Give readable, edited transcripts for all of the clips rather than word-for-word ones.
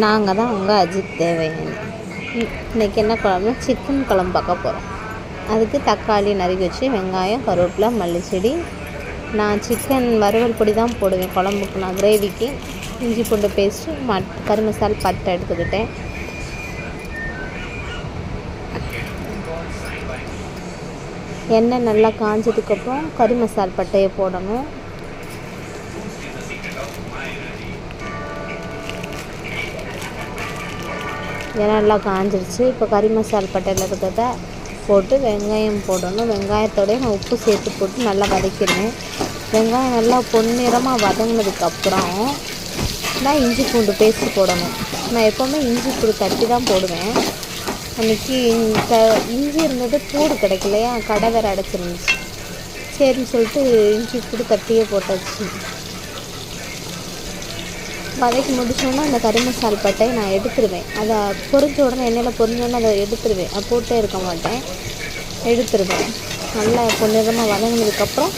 நாங்கள் தான் உங்கள் அஜித் தேவயானி. இன்றைக்கி என்ன குழம்பு? சிக்கன் குழம்பு பார்க்க போகிறோம். அதுக்கு தக்காளி நறுக்கி வச்சு, வெங்காயம், கருவேப்பிலை, மல்லிச்செடி. நான் சிக்கன் வறுவல் பொடி தான் போடுவேன் குழம்புக்கு. நான் கிரேவிக்கு இஞ்சி பூண்டு பேஸ்ட்டு, கறி மசாலா, பட்டை எடுத்துக்கிட்டேன். எண்ணெய் நல்லா காஞ்சதுக்கப்புறம் கறி மசால் பட்டையை போடணும். எண்ணெய் நல்லா காஞ்சிருச்சு. இப்போ கறி மசால் பட்டையில் இருக்கிறத போட்டு வெங்காயம் போடணும். வெங்காயத்தோடய நான் உப்பு சேர்த்து போட்டு நல்லா வதக்கிடுவேன். வெங்காயம் நல்லா பொன்னிறமாக வதங்கினதுக்கப்புறம் நான் இஞ்சி பூண்டு பேஸ்ட்டு போடணும். நான் எப்போவுமே இஞ்சி பூண்டு தட்டி தான் போடுவேன். அன்றைக்கி இஞ்சி இருந்தது, பூடு கிடைக்கலையா, கடை வேறு அடைச்சிருந்துச்சு. சரின்னு சொல்லிட்டு இஞ்சி பூண்டு தட்டியே போட்டாச்சு. வதக்கி முடிச்சோன்னா அந்த கறி மசால் பட்டையை நான் எடுத்துருவேன். அதை பொரிஞ்ச உடனே, எண்ணெயில் பொரிஞ்சோடனே அதை எடுத்துருவேன். அதை போட்டே இருக்க மாட்டேன், எடுத்துருவேன். நல்லா பொன்னிறமாக வதங்கினதுக்கப்புறம்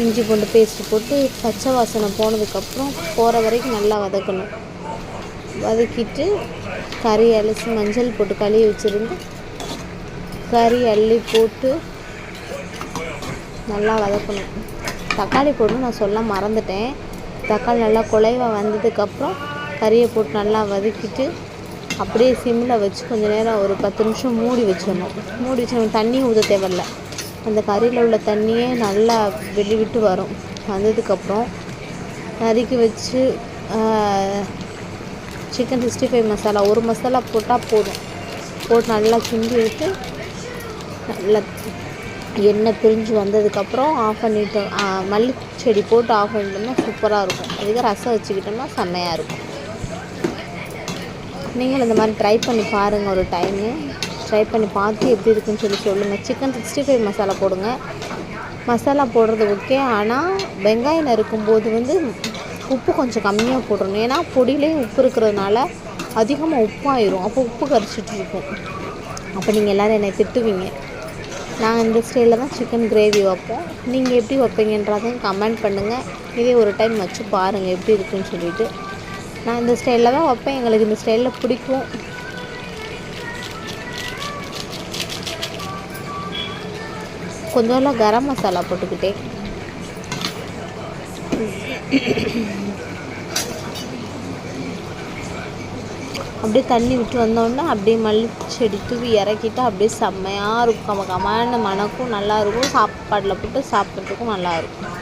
இஞ்சி பூண்டு பேஸ்ட்டு போட்டு பச்சை வாசனை போனதுக்கப்புறம் போகிற வரைக்கும் நல்லா வதக்கணும். வதக்கிட்டு கறி அலசி மஞ்சள் போட்டு கழுவி வச்சுருந்து கறி அள்ளி போட்டு நல்லா வதக்கணும். தக்காளி போட்டு நான் சொல்ல மறந்துட்டேன். தக்காளி நல்லா குழைவாக வந்ததுக்கப்புறம் கறியை போட்டு நல்லா வதக்கிட்டு அப்படியே சிம்மில் வச்சு கொஞ்சம் நேரம் ஒரு 10 நிமிஷம் மூடி வச்சிடணும். மூடி வச்சு தண்ணி ஊற்ற தேவையில்ல. அந்த கறியில் உள்ள தண்ணியே நல்லா வெளிவிட்டு வரும். வந்ததுக்கப்புறம் நறுக்கி வச்சு சிக்கன் 65 மசாலா, ஒரு மசாலா போட்டால் போதும். போட்டு நல்லா கிண்டி விட்டு நல்லா எண்ணெய் பிரிஞ்சு வந்ததுக்கப்புறம் ஆஃப் பண்ணிவிட்டு மல்லிச்செடி போட்டு ஆஃப் பண்ணிட்டோம்னா சூப்பராக இருக்கும். அதுக்கு ரசம் வச்சுக்கிட்டோம்னா செம்மையாக இருக்கும். நீங்கள் இந்த மாதிரி ட்ரை பண்ணி பாருங்கள். ஒரு டைமு ட்ரை பண்ணி பார்த்து எப்படி இருக்குன்னு சொல்லுங்கள். சிக்கன் 65 மசாலா போடுங்க. மசாலா போடுறது ஓகே. ஆனால் வெங்காயம் நறுக்கும்போது உப்பு கொஞ்சம் கம்மியாக போடணும். ஏன்னா பொடியிலேயும் உப்பு இருக்கிறதுனால அதிகமாக உப்பாயிரும். அப்போ உப்பு கரிச்சிட்டு இருக்கும். அப்போ நீங்கள் எல்லோரும் என்னை திட்டுவீங்க. நான் இந்த ஸ்டைலில் தான் சிக்கன் கிரேவி வைப்போம். நீங்கள் எப்படி வைப்பீங்கன்றதையும் கமெண்ட் பண்ணுங்கள். இதே ஒரு டைம் வச்சு பாருங்கள் எப்படி இருக்குன்னு சொல்லிவிட்டு. நான் இந்த ஸ்டைலில் தான் வைப்பேன். எங்களுக்கு இந்த ஸ்டைலில் பிடிக்கும். கொஞ்சம் கரம் மசாலா போட்டுக்கிட்டேன். அப்படியே தண்ணி விட்டு வந்தோடனே அப்படியே மல்லிச்செடி தூவி இறக்கிட்டு அப்படியே செம்மையாக இருக்கும். கமான மணக்கும் நல்லாயிருக்கும். சாப்பாட்டில் போட்டு சாப்பிட்றதுக்கும் நல்லாயிருக்கும்.